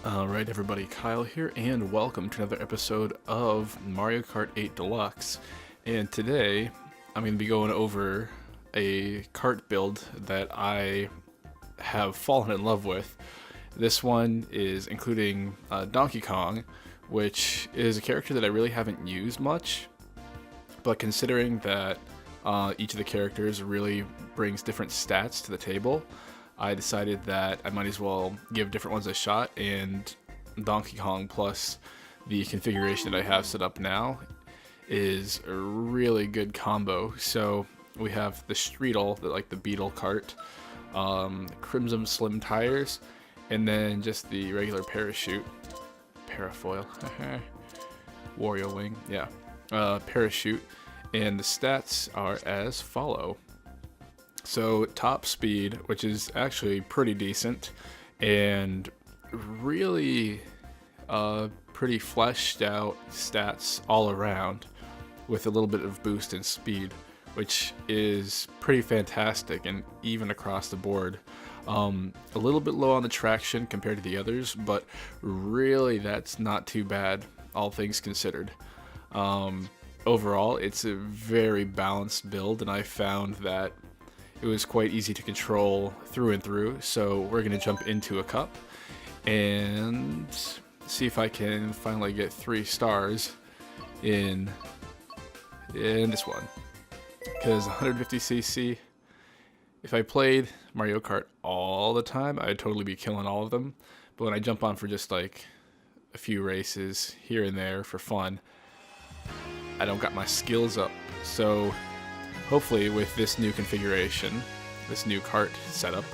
Alright everybody, Kyle here, and welcome to another episode of Mario Kart 8 Deluxe. And today, I'm going to be going over a kart build that I have fallen in love with. This one is including Donkey Kong, which is a character that I really haven't used much. But considering that each of the characters really brings different stats to the table, I decided that I might as well give different ones a shot, and Donkey Kong plus the configuration that I have set up now is a really good combo. So we have the Streetle, the Beetle cart, Crimson Slim tires, and then just the regular parachute, parafoil, Wario wing, yeah, parachute, and the stats are as follow. So top speed, which is actually pretty decent, and really pretty fleshed out stats all around, with a little bit of boost in speed, which is pretty fantastic and even across the board. A little bit low on the traction compared to the others, but really that's not too bad, all things considered. Overall, it's a very balanced build, and I found that it was quite easy to control through and through. So we're going to jump into a cup and see if I can finally get 3 stars in this one. Because 150cc, if I played Mario Kart all the time, I'd totally be killing all of them. But when I jump on for just like a few races here and there for fun, I don't got my skills up. So hopefully with this new configuration, this new kart setup,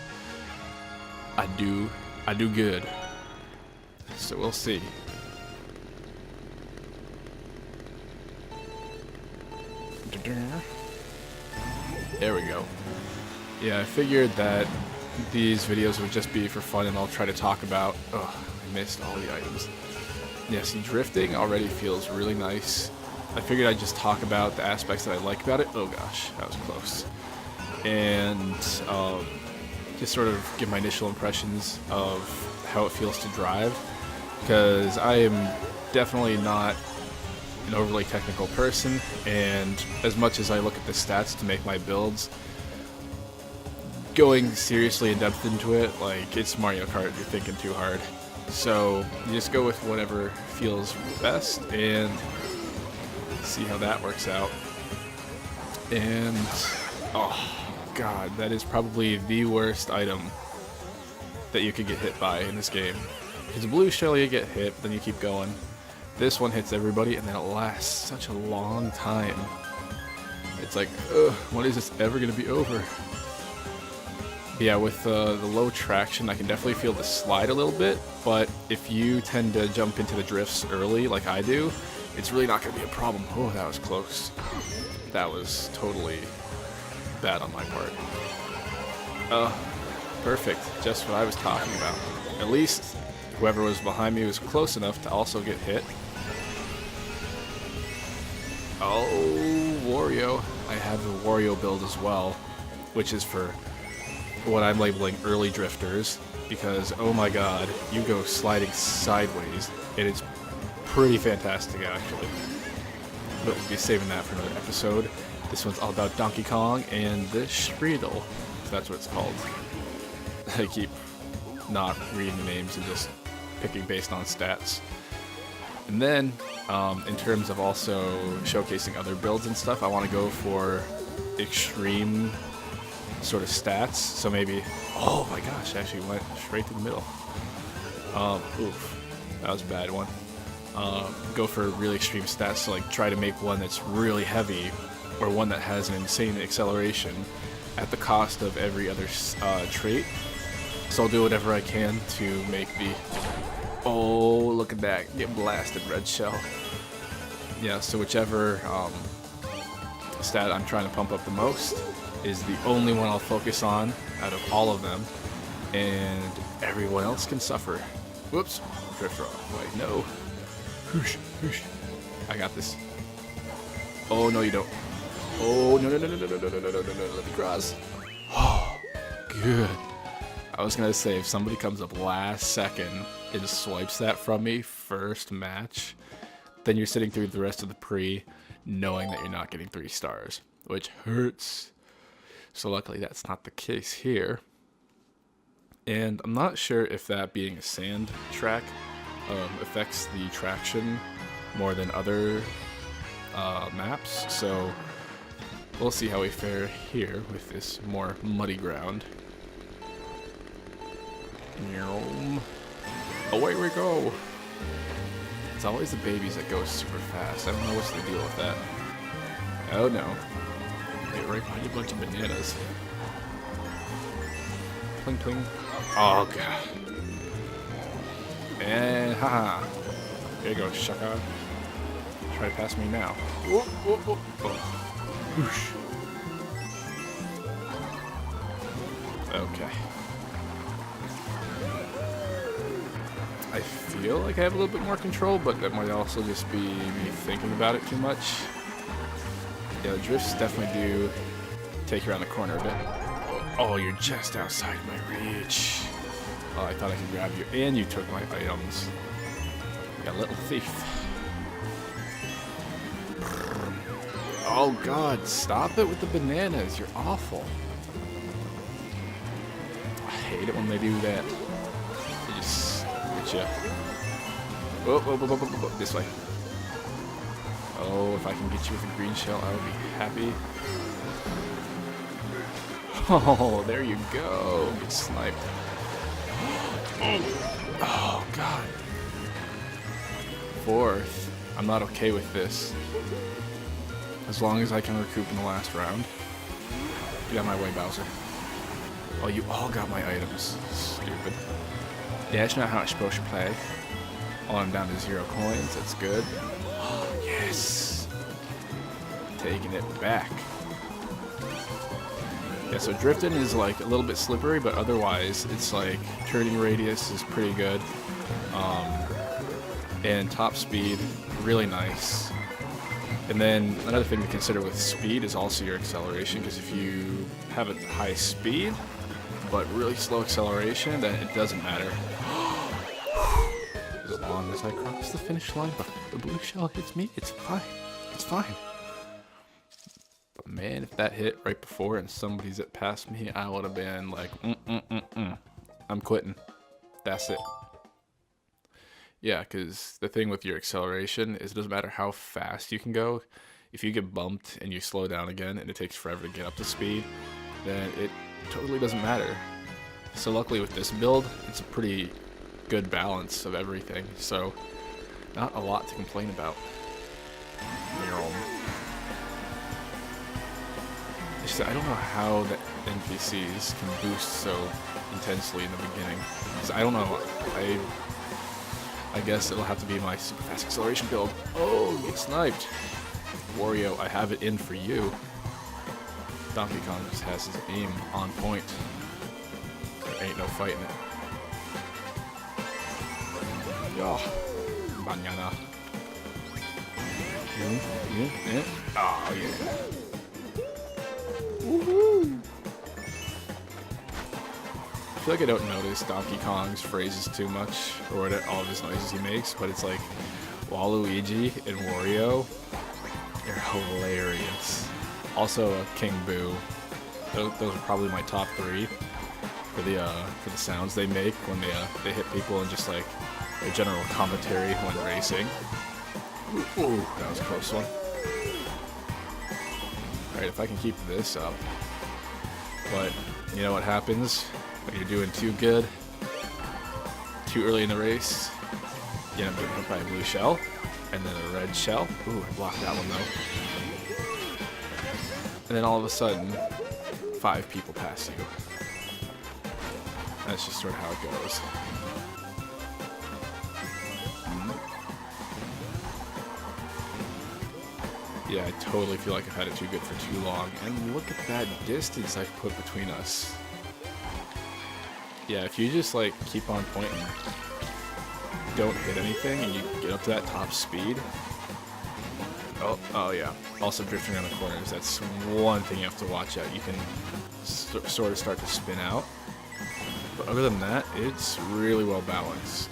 I do good. So we'll see. There we go. Yeah, I figured that these videos would just be for fun, and I'll try to talk about... Oh, I missed all the items. Yeah, see, drifting already feels really nice. I figured I'd just talk about the aspects that I like about it. Oh gosh, that was close. And just sort of give my initial impressions of how it feels to drive, because I am definitely not an overly technical person, and as much as I look at the stats to make my builds, going seriously in depth into it, like, it's Mario Kart, you're thinking too hard. So you just go with whatever feels best and see how that works out. And oh god, that is probably the worst item that you could get hit by in this game. Because blue shell, you get hit, then you keep going. This one hits everybody, and then it lasts such a long time. It's like, ugh, when is this ever going to be over? Yeah, with the low traction, I can definitely feel the slide a little bit, but if you tend to jump into the drifts early, like I do, it's really not going to be a problem. Oh, that was close. That was totally bad on my part. Perfect. Just what I was talking about. At least whoever was behind me was close enough to also get hit. Oh, Wario. I have the Wario build as well, which is for what I'm labeling early drifters, because oh my god, you go sliding sideways, and it's pretty fantastic actually. But we'll be saving that for another episode. This one's all about Donkey Kong and the Streetle, if that's what it's called. I keep not reading the names and just picking based on stats. And then, in terms of also showcasing other builds and stuff, I want to go for extreme sort of stats. So maybe, oh my gosh, I actually went straight to the middle. Oof, that was a bad one. Go for really extreme stats, so like try to make one that's really heavy, or one that has an insane acceleration at the cost of every other trait. So I'll do whatever I can to make the... Oh, look at that, get blasted, red shell. Yeah, so whichever stat I'm trying to pump up the most is the only one I'll focus on out of all of them, and everyone else can suffer. Whoops, drift wrong way, no. Whoosh, whoosh. I got this. Oh, no you don't. Oh, no, let me cross. Oh, good. I was gonna say, if somebody comes up last second and just swipes that from me first match, then you're sitting through the rest of the pre knowing that you're not getting 3 stars, which hurts. So luckily that's not the case here. And I'm not sure if that being a sand track affects the traction more than other maps, so we'll see how we fare here with this more muddy ground. Away we go! It's always the babies that go super fast. I don't know what's the deal with that. Oh no. Get right behind a bunch of bananas. Pling pling. Oh god. And haha. There you go, sucker. Try to pass me now. Whoa, whoa, whoa. Oh. Whoosh. Okay. I feel like I have a little bit more control, but that might also just be me thinking about it too much. Yeah, the drifts definitely do take you around the corner a bit. Oh, you're just outside my reach. Oh, I thought I could grab you, and you took my items. You little thief. Oh god, stop it with the bananas. You're awful. I hate it when they do that. They just get you. Oh, this way. Oh, if I can get you with a green shell, I would be happy. Oh, there you go. Get sniped. Oh, God. 4th. I'm not okay with this. As long as I can recoup in the last round. Get out of my way, Bowser. Oh, you all got my items. Stupid. Yeah, that's not how it's supposed to play. Oh, I'm down to 0 coins. That's good. Oh, yes. Taking it back. Yeah, so drifting is like a little bit slippery, but otherwise it's like turning radius is pretty good. And top speed, really nice. And then another thing to consider with speed is also your acceleration, because if you have a high speed but really slow acceleration, then it doesn't matter. As long as I cross the finish line, but the blue shell hits me, it's fine. It's fine. But man, if that hit right before and somebody zipped past me, I would have been like, I'm quitting. That's it. Yeah, because the thing with your acceleration is it doesn't matter how fast you can go. If you get bumped and you slow down again and it takes forever to get up to speed, then it totally doesn't matter. So luckily with this build, it's a pretty good balance of everything. So not a lot to complain about. It's just, I don't know how the NPCs can boost so intensely in the beginning. Because I don't know. I guess it'll have to be my super fast acceleration build. Oh, get sniped. Wario, I have it in for you. Donkey Kong just has his aim on point. There ain't no fighting it. Yo, banana. Oh, yeah. Woohoo! I feel like I don't notice Donkey Kong's phrases too much, or all of his noises he makes, but it's like Waluigi and Wario, they're hilarious. Also, King Boo. Those are probably my top 3 for the sounds they make when they hit people, and just like their general commentary when racing. Ooh, that was a close one. Alright, if I can keep this up. But you know what happens when you're doing too good, too early in the race? You end up getting hit by a blue shell, and then a red shell. Ooh, I blocked that one though. And then all of a sudden, 5 people pass you. That's just sort of how it goes. Yeah, I totally feel like I've had it too good for too long. And look at that distance I've put between us. Yeah, if you just like keep on point and don't hit anything and you get up to that top speed. Oh yeah. Also drifting around the corners, that's one thing you have to watch out. You can sort of start to spin out. But other than that, it's really well balanced.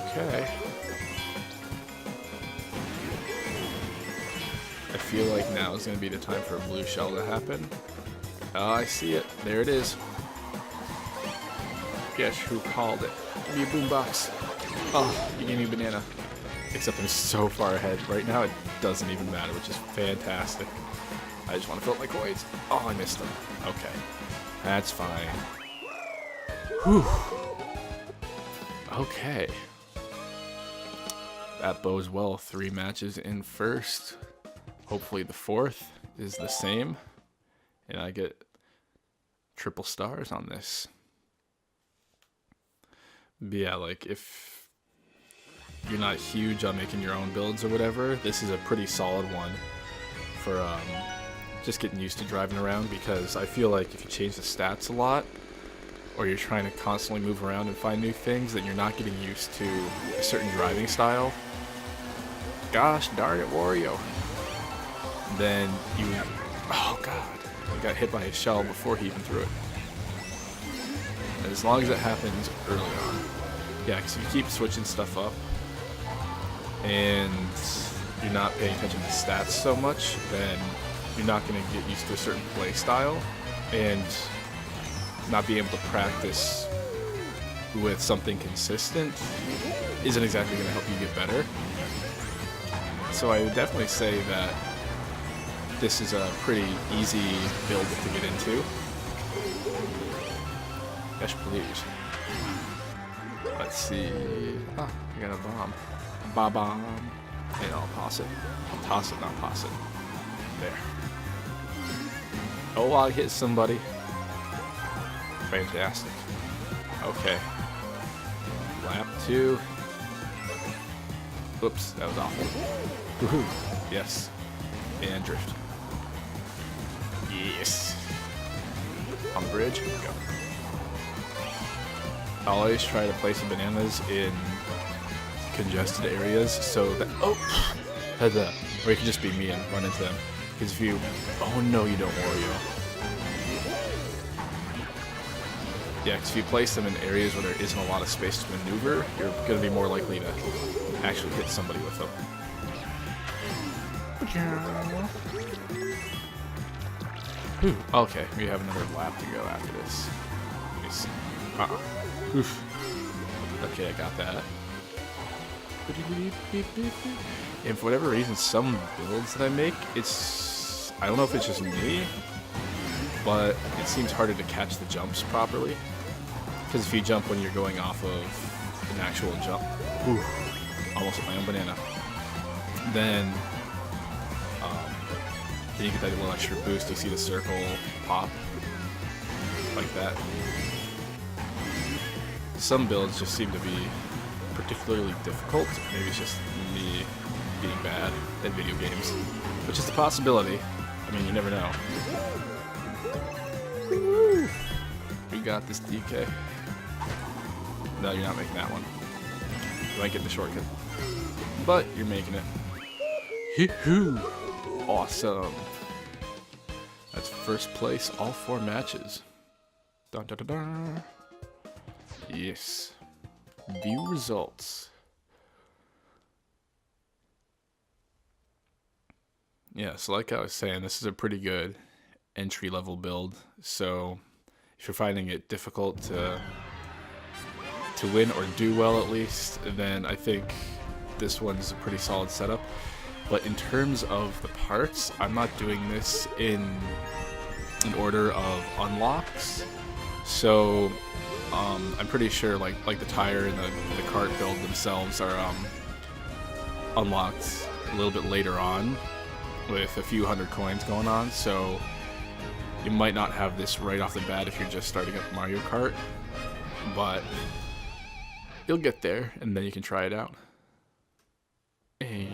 Okay. I feel like now is going to be the time for a blue shell to happen. Oh, I see it. There it is. Guess who called it? Give me a boombox. Oh, you gave me a banana. Except I'm so far ahead. Right now it doesn't even matter, which is fantastic. I just want to fill up my coins. Oh, I missed them. Okay. That's fine. Whew. Okay. That bodes well. 3 matches in first. Hopefully the 4th is the same. And I get triple stars on this. But yeah, like if you're not huge on making your own builds or whatever, this is a pretty solid one for just getting used to driving around, because I feel like if you change the stats a lot, or you're trying to constantly move around and find new things, then you're not getting used to a certain driving style. Gosh darn it, Wario. Then you, oh god, I got hit by a shell before he even threw it. And as long as it happens early on. Yeah, because if you keep switching stuff up, and you're not paying attention to stats so much, then you're not going to get used to a certain play style, and not being able to practice with something consistent isn't exactly going to help you get better. So I would definitely say that this is a pretty easy build to get into. Yes, please. Let's see. Ah, I got a bomb. Ba-bomb. And I'll toss it. I'll toss it, not toss it. There. Oh, I hit somebody. Fantastic. Okay. Lap 2. Oops, that was awful. Woohoo. Yes. And drift. Yes. On the bridge. Go. I always try to place the bananas in congested areas so that, oh, heads up, or you can just be me and run into them. Because if you, oh no, you don't, Wario. Yeah, because if you place them in areas where there isn't a lot of space to maneuver, you're going to be more likely to actually hit somebody with them. Whew. Okay, we have another lap to go after this. Oof. Okay, I got that. And for whatever reason, some builds that I make, I don't know if it's just me, but it seems harder to catch the jumps properly. Because if you jump when you're going off of an actual jump, ooh, almost hit my own banana, then you get that little extra boost. You see the circle pop like that. Some builds just seem to be particularly difficult. Maybe it's just me being bad at video games, which is a possibility. I mean, you never know. Woo! We got this, DK. No, you're not making that one. You might get the shortcut, but you're making it. Hee-hoo! Awesome. That's first place, all 4 matches. Dun dun dun dun. Yes. View results. Yeah, so like I was saying, this is a pretty good entry-level build. So if you're finding it difficult to win or do well at least, then I think this one's a pretty solid setup. But in terms of the parts, I'm not doing this in order of unlocks. So I'm pretty sure like the tire and the cart build themselves are unlocked a little bit later on with a few hundred coins going on. So you might not have this right off the bat if you're just starting up Mario Kart, but you'll get there and then you can try it out. And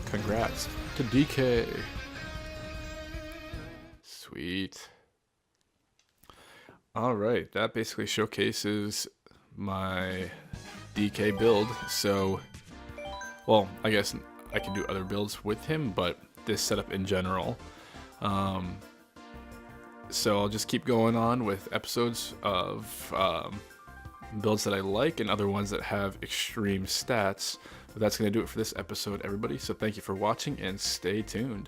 congrats to DK. Sweet. Alright, that basically showcases my DK build. So, well, I guess I can do other builds with him, but this setup in general. So I'll just keep going on with episodes of builds that I like and other ones that have extreme stats. But that's going to do it for this episode, everybody. So thank you for watching and stay tuned.